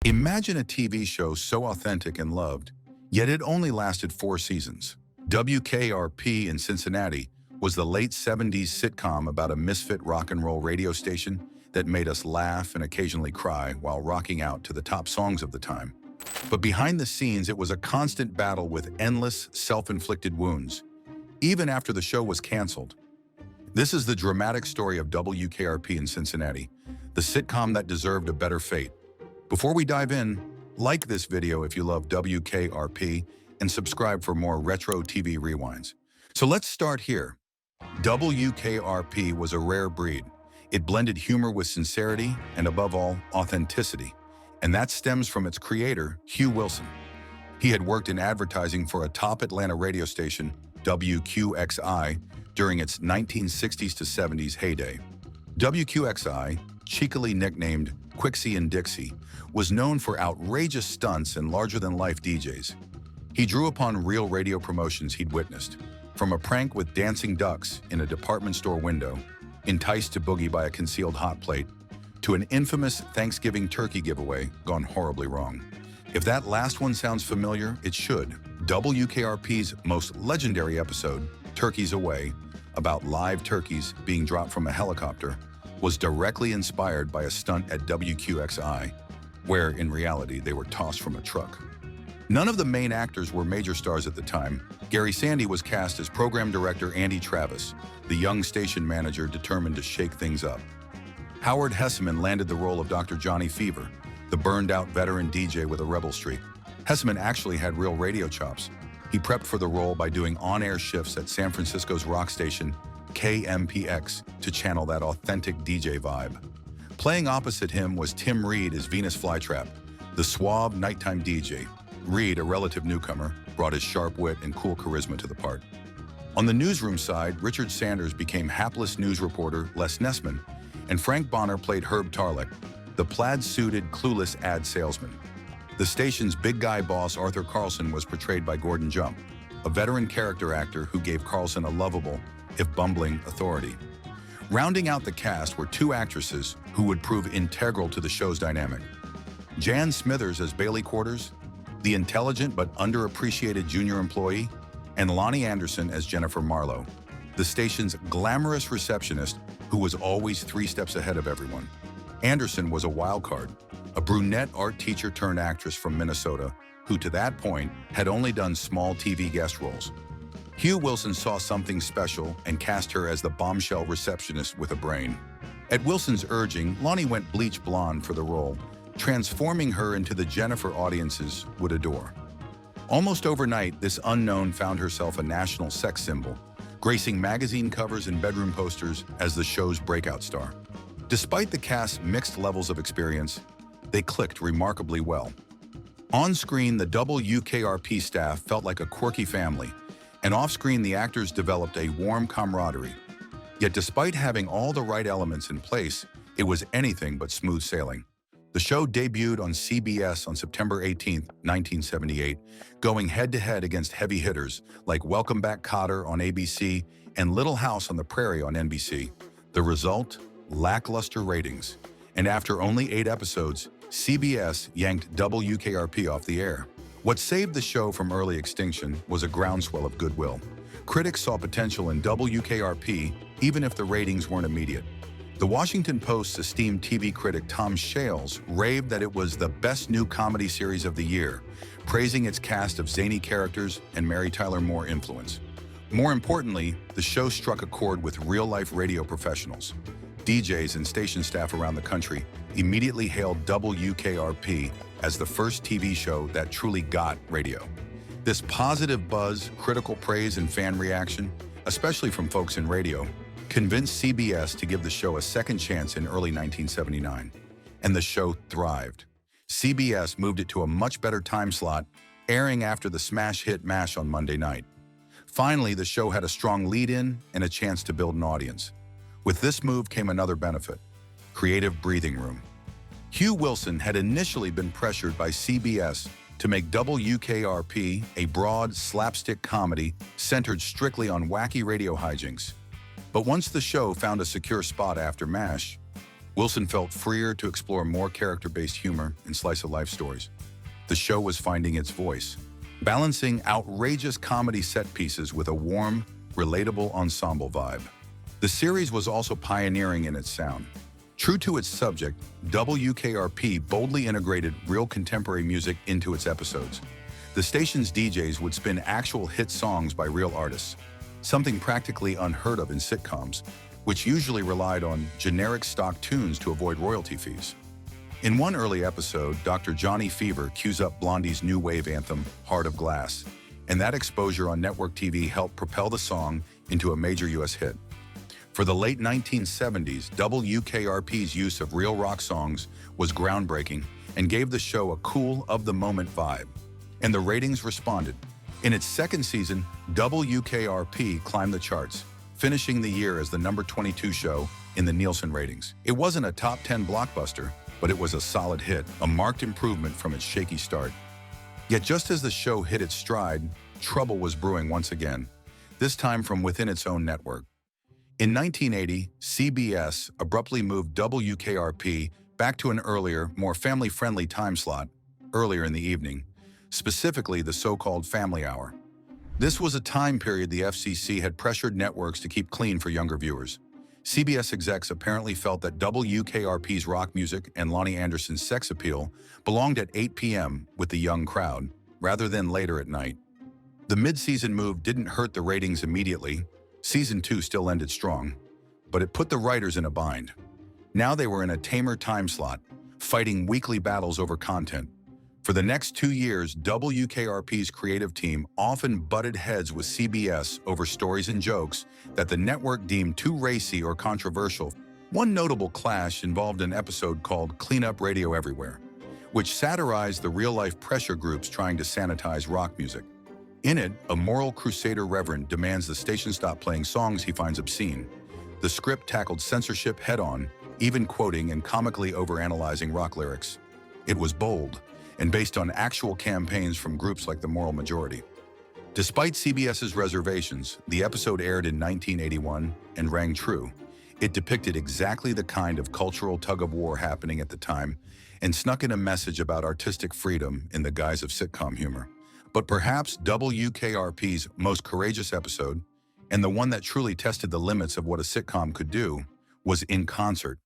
Imagine a TV show so authentic and loved, yet it only lasted 4 seasons. WKRP in Cincinnati was the late 70s sitcom about a misfit rock and roll radio station that made us laugh and occasionally cry while rocking out to the top songs of the time. But behind the scenes, it was a constant battle with endless, self-inflicted wounds, even after the show was canceled. This is the dramatic story of WKRP in Cincinnati, the sitcom that deserved a better fate. Before we dive in, like this video if you love WKRP and subscribe for more retro TV rewinds. So let's start here. WKRP was a rare breed. It blended humor with sincerity and, above all, authenticity. And that stems from its creator, Hugh Wilson. He had worked in advertising for a top Atlanta radio station, WQXI, during its 1960s to 70s heyday. WQXI, cheekily nicknamed Quixie and Dixie, was known for outrageous stunts and larger-than-life DJs. He drew upon real radio promotions he'd witnessed, from a prank with dancing ducks in a department store window, enticed to boogie by a concealed hot plate, to an infamous Thanksgiving turkey giveaway gone horribly wrong. If that last one sounds familiar, it should. WKRP's most legendary episode, Turkeys Away, about live turkeys being dropped from a helicopter, was directly inspired by a stunt at WQXI, where, in reality, they were tossed from a truck. None of the main actors were major stars at the time. Gary Sandy was cast as program director Andy Travis, the young station manager determined to shake things up. Howard Hesseman landed the role of Dr. Johnny Fever, the burned-out veteran DJ with a rebel streak. Hesseman actually had real radio chops. He prepped for the role by doing on-air shifts at San Francisco's rock station, KMPX, to channel that authentic DJ vibe. Playing opposite him was Tim Reid as Venus Flytrap, the suave nighttime DJ. Reid, a relative newcomer, brought his sharp wit and cool charisma to the part. On the newsroom side, Richard Sanders became hapless news reporter Les Nessman, and Frank Bonner played Herb Tarlek, the plaid-suited, clueless ad salesman. The station's big guy boss, Arthur Carlson, was portrayed by Gordon Jump, a veteran character actor who gave Carlson a lovable, if bumbling, authority. Rounding out the cast were 2 actresses who would prove integral to the show's dynamic. Jan Smithers as Bailey Quarters, the intelligent but underappreciated junior employee, and Loni Anderson as Jennifer Marlowe, the station's glamorous receptionist who was always 3 steps ahead of everyone. Anderson was a wild card, a brunette art teacher turned actress from Minnesota who, to that point, had only done small TV guest roles. Hugh Wilson saw something special and cast her as the bombshell receptionist with a brain. At Wilson's urging, Loni went bleach blonde for the role, transforming her into the Jennifer audiences would adore. Almost overnight, this unknown found herself a national sex symbol, gracing magazine covers and bedroom posters as the show's breakout star. Despite the cast's mixed levels of experience, they clicked remarkably well. On screen, the WKRP staff felt like a quirky family, and off-screen the actors developed a warm camaraderie. Yet despite having all the right elements in place, it was anything but smooth sailing. The show debuted on CBS on September 18, 1978, going head-to-head against heavy hitters like Welcome Back, Kotter on ABC and Little House on the Prairie on NBC. The result? Lackluster ratings. And after only 8 episodes, CBS yanked WKRP off the air. What saved the show from early extinction was a groundswell of goodwill. Critics saw potential in WKRP, even if the ratings weren't immediate. The Washington Post's esteemed TV critic Tom Shales raved that it was the best new comedy series of the year, praising its cast of zany characters and Mary Tyler Moore influence. More importantly, the show struck a chord with real-life radio professionals. DJs and station staff around the country immediately hailed WKRP as the first TV show that truly got radio. This positive buzz, critical praise, and fan reaction, especially from folks in radio, convinced CBS to give the show a second chance in early 1979. And the show thrived. CBS moved it to a much better time slot, airing after the smash hit MASH on Monday night. Finally, the show had a strong lead-in and a chance to build an audience. With this move came another benefit: creative breathing room. Hugh Wilson had initially been pressured by CBS to make WKRP a broad, slapstick comedy centered strictly on wacky radio hijinks. But once the show found a secure spot after MASH, Wilson felt freer to explore more character-based humor and slice-of-life stories. The show was finding its voice, balancing outrageous comedy set pieces with a warm, relatable ensemble vibe. The series was also pioneering in its sound. True to its subject, WKRP boldly integrated real contemporary music into its episodes. The station's DJs would spin actual hit songs by real artists, something practically unheard of in sitcoms, which usually relied on generic stock tunes to avoid royalty fees. In one early episode, Dr. Johnny Fever cues up Blondie's new wave anthem, Heart of Glass, and that exposure on network TV helped propel the song into a major U.S. hit. For the late 1970s, WKRP's use of real rock songs was groundbreaking and gave the show a cool, of-the-moment vibe. And the ratings responded. In its second season, WKRP climbed the charts, finishing the year as the number 22 show in the Nielsen ratings. It wasn't a top 10 blockbuster, but it was a solid hit, a marked improvement from its shaky start. Yet just as the show hit its stride, trouble was brewing once again, this time from within its own network. In 1980, CBS abruptly moved WKRP back to an earlier, more family-friendly time slot, earlier in the evening, specifically the so-called Family Hour. This was a time period the FCC had pressured networks to keep clean for younger viewers. CBS execs apparently felt that WKRP's rock music and Loni Anderson's sex appeal belonged at 8 p.m. with the young crowd, rather than later at night. The mid-season move didn't hurt the ratings immediately. Season 2 still ended strong, but it put the writers in a bind. Now they were in a tamer time slot, fighting weekly battles over content. For the next 2 years, WKRP's creative team often butted heads with CBS over stories and jokes that the network deemed too racy or controversial. One notable clash involved an episode called Clean Up Radio Everywhere, which satirized the real-life pressure groups trying to sanitize rock music. In it, a moral crusader reverend demands the station stop playing songs he finds obscene. The script tackled censorship head-on, even quoting and comically overanalyzing rock lyrics. It was bold, and based on actual campaigns from groups like the Moral Majority. Despite CBS's reservations, the episode aired in 1981 and rang true. It depicted exactly the kind of cultural tug-of-war happening at the time and snuck in a message about artistic freedom in the guise of sitcom humor. But perhaps WKRP's most courageous episode, and the one that truly tested the limits of what a sitcom could do, was In Concert.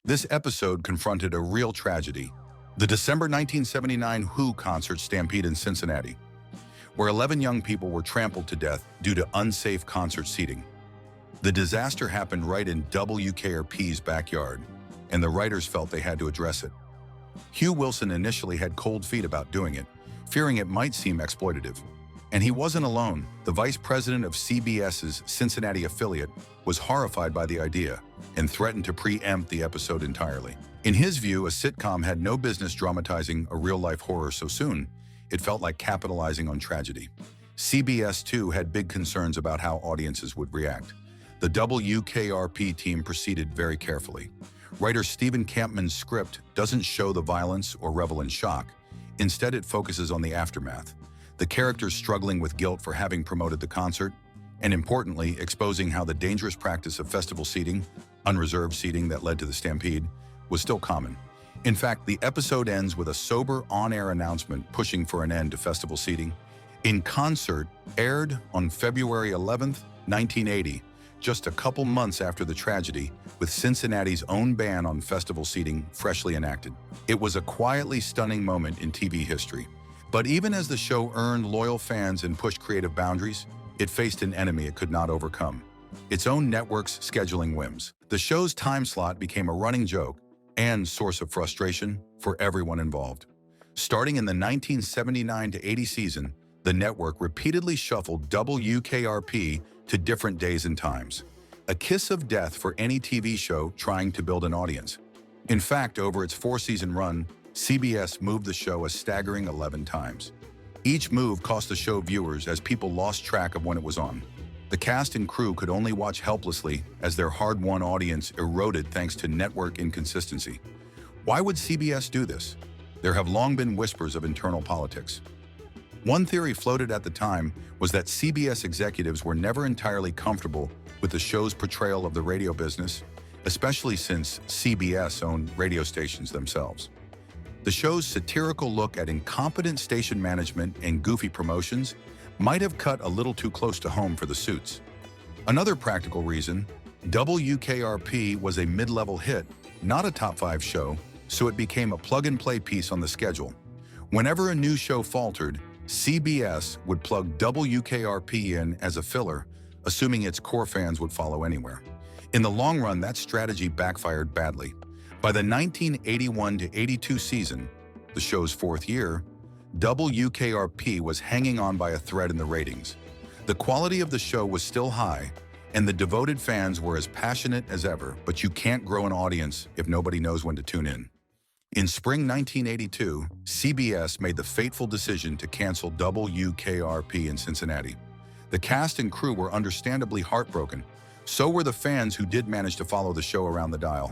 This episode confronted a real tragedy: the December 1979 Who concert stampede in Cincinnati, where 11 young people were trampled to death due to unsafe concert seating. The disaster happened right in WKRP's backyard, and the writers felt they had to address it. Hugh Wilson initially had cold feet about doing it, fearing it might seem exploitative. And he wasn't alone. The vice president of CBS's Cincinnati affiliate was horrified by the idea and threatened to preempt the episode entirely. In his view, a sitcom had no business dramatizing a real-life horror so soon. It felt like capitalizing on tragedy. CBS, too, had big concerns about how audiences would react. The WKRP team proceeded very carefully. Writer Stephen Campman's script doesn't show the violence or revel in shock. Instead, it focuses on the aftermath. The characters struggling with guilt for having promoted the concert, and importantly, exposing how the dangerous practice of festival seating, unreserved seating that led to the stampede, was still common. In fact, the episode ends with a sober on-air announcement pushing for an end to festival seating. In Concert aired on February 11th, 1980, just a couple months after the tragedy, with Cincinnati's own ban on festival seating freshly enacted. It was a quietly stunning moment in TV history. But even as the show earned loyal fans and pushed creative boundaries, it faced an enemy it could not overcome: its own network's scheduling whims. The show's time slot became a running joke and source of frustration for everyone involved. Starting in the 1979-80 season, the network repeatedly shuffled WKRP to different days and times, a kiss of death for any TV show trying to build an audience. In fact, over its 4-season run, CBS moved the show a staggering 11 times. Each move cost the show viewers as people lost track of when it was on. The cast and crew could only watch helplessly as their hard-won audience eroded thanks to network inconsistency. Why would CBS do this? There have long been whispers of internal politics. One theory floated at the time was that CBS executives were never entirely comfortable with the show's portrayal of the radio business, especially since CBS owned radio stations themselves. The show's satirical look at incompetent station management and goofy promotions might have cut a little too close to home for the suits. Another practical reason, WKRP was a mid-level hit, not a top 5 show, so it became a plug-and-play piece on the schedule. Whenever a new show faltered, CBS would plug WKRP in as a filler, assuming its core fans would follow anywhere. In the long run, that strategy backfired badly. By the 1981-82 season, the show's 4th year, WKRP was hanging on by a thread in the ratings. The quality of the show was still high, and the devoted fans were as passionate as ever, but you can't grow an audience if nobody knows when to tune in. In spring 1982, CBS made the fateful decision to cancel WKRP in Cincinnati. The cast and crew were understandably heartbroken. So were the fans who did manage to follow the show around the dial.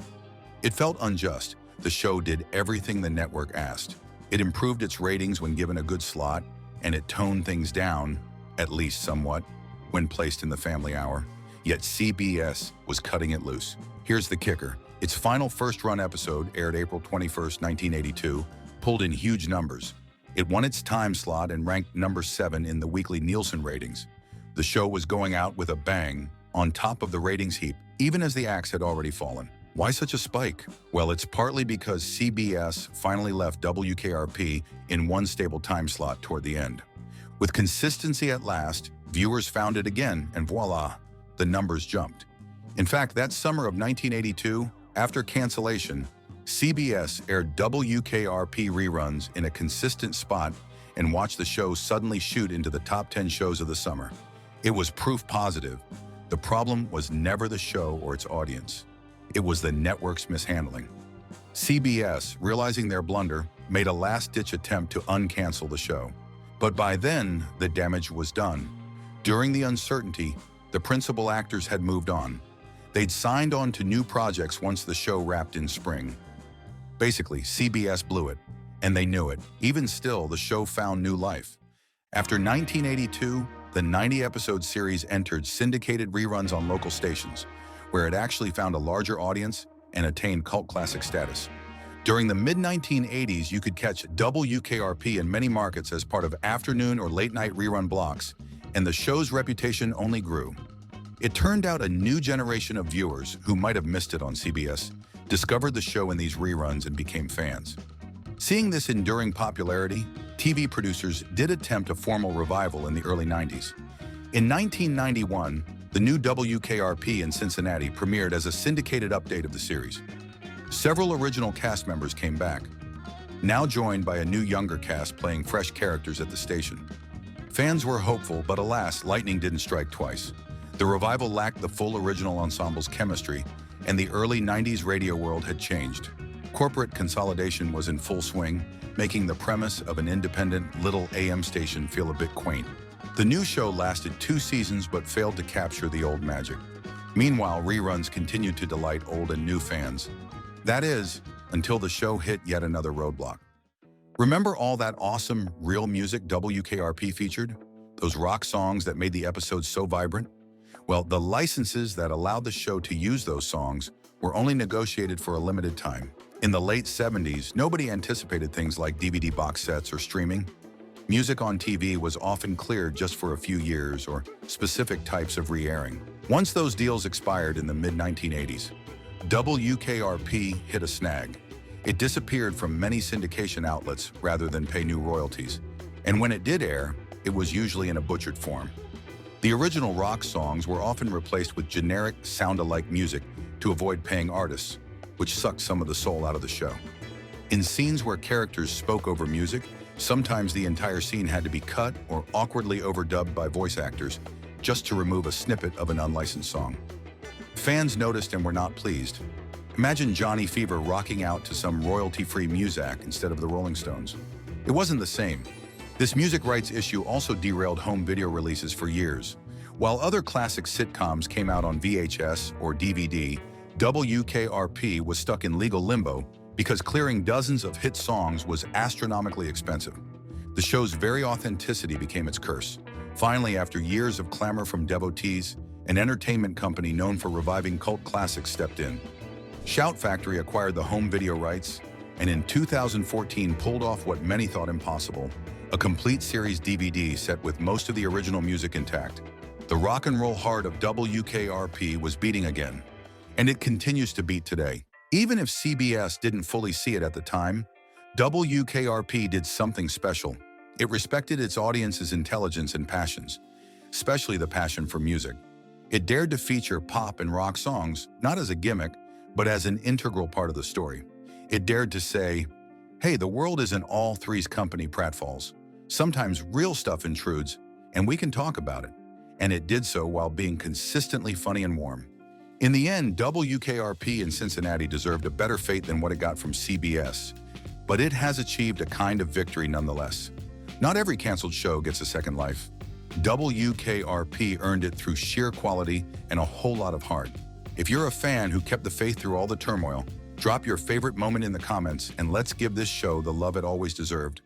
It felt unjust. The show did everything the network asked. It improved its ratings when given a good slot, and it toned things down, at least somewhat, when placed in the family hour. Yet CBS was cutting it loose. Here's the kicker. Its final first-run episode, aired April 21st, 1982, pulled in huge numbers. It won its time slot and ranked number 7 in the weekly Nielsen ratings. The show was going out with a bang, on top of the ratings heap, even as the axe had already fallen. Why such a spike? Well, it's partly because CBS finally left WKRP in one stable time slot toward the end. With consistency at last, viewers found it again, and voila, the numbers jumped. In fact, that summer of 1982, after cancellation, CBS aired WKRP reruns in a consistent spot and watched the show suddenly shoot into the top 10 shows of the summer. It was proof positive. The problem was never the show or its audience. It was the network's mishandling. CBS, realizing their blunder, made a last-ditch attempt to uncancel the show. But by then, the damage was done. During the uncertainty, the principal actors had moved on. They'd signed on to new projects once the show wrapped in spring. Basically, CBS blew it, and they knew it. Even still, the show found new life. After 1982, the 90-episode series entered syndicated reruns on local stations, where it actually found a larger audience and attained cult classic status. During the mid-1980s, you could catch WKRP in many markets as part of afternoon or late-night rerun blocks, and the show's reputation only grew. It turned out a new generation of viewers, who might have missed it on CBS, discovered the show in these reruns and became fans. Seeing this enduring popularity, TV producers did attempt a formal revival in the early 90s. In 1991, the new WKRP in Cincinnati premiered as a syndicated update of the series. Several original cast members came back, now joined by a new younger cast playing fresh characters at the station. Fans were hopeful, but alas, lightning didn't strike twice. The revival lacked the full original ensemble's chemistry, and the early 90s radio world had changed. Corporate consolidation was in full swing, making the premise of an independent little AM station feel a bit quaint. The new show lasted 2 seasons but failed to capture the old magic. Meanwhile, reruns continued to delight old and new fans. That is, until the show hit yet another roadblock. Remember all that awesome, real music WKRP featured? Those rock songs that made the episodes so vibrant? Well, the licenses that allowed the show to use those songs were only negotiated for a limited time. In the late 70s, nobody anticipated things like DVD box sets or streaming. Music on TV was often cleared just for a few years or specific types of re-airing. Once those deals expired in the mid-1980s, WKRP hit a snag. It disappeared from many syndication outlets rather than pay new royalties. And when it did air, it was usually in a butchered form. The original rock songs were often replaced with generic, sound-alike music to avoid paying artists, which sucked some of the soul out of the show. In scenes where characters spoke over music, sometimes the entire scene had to be cut or awkwardly overdubbed by voice actors just to remove a snippet of an unlicensed song. Fans noticed and were not pleased. Imagine Johnny Fever rocking out to some royalty-free Muzak instead of the Rolling Stones. It wasn't the same. This music rights issue also derailed home video releases for years. While other classic sitcoms came out on VHS or DVD, WKRP was stuck in legal limbo because clearing dozens of hit songs was astronomically expensive. The show's very authenticity became its curse. Finally, after years of clamor from devotees, an entertainment company known for reviving cult classics stepped in. Shout Factory acquired the home video rights, and in 2014 pulled off what many thought impossible, a complete series DVD set with most of the original music intact. The rock and roll heart of WKRP was beating again, and it continues to beat today. Even if CBS didn't fully see it at the time, WKRP did something special. It respected its audience's intelligence and passions, especially the passion for music. It dared to feature pop and rock songs, not as a gimmick, but as an integral part of the story. It dared to say, hey, the world isn't all Three's Company pratfalls. Sometimes real stuff intrudes, and we can talk about it. And it did so while being consistently funny and warm. In the end, WKRP in Cincinnati deserved a better fate than what it got from CBS, but it has achieved a kind of victory nonetheless. Not every canceled show gets a second life. WKRP earned it through sheer quality and a whole lot of heart. If you're a fan who kept the faith through all the turmoil, drop your favorite moment in the comments and let's give this show the love it always deserved.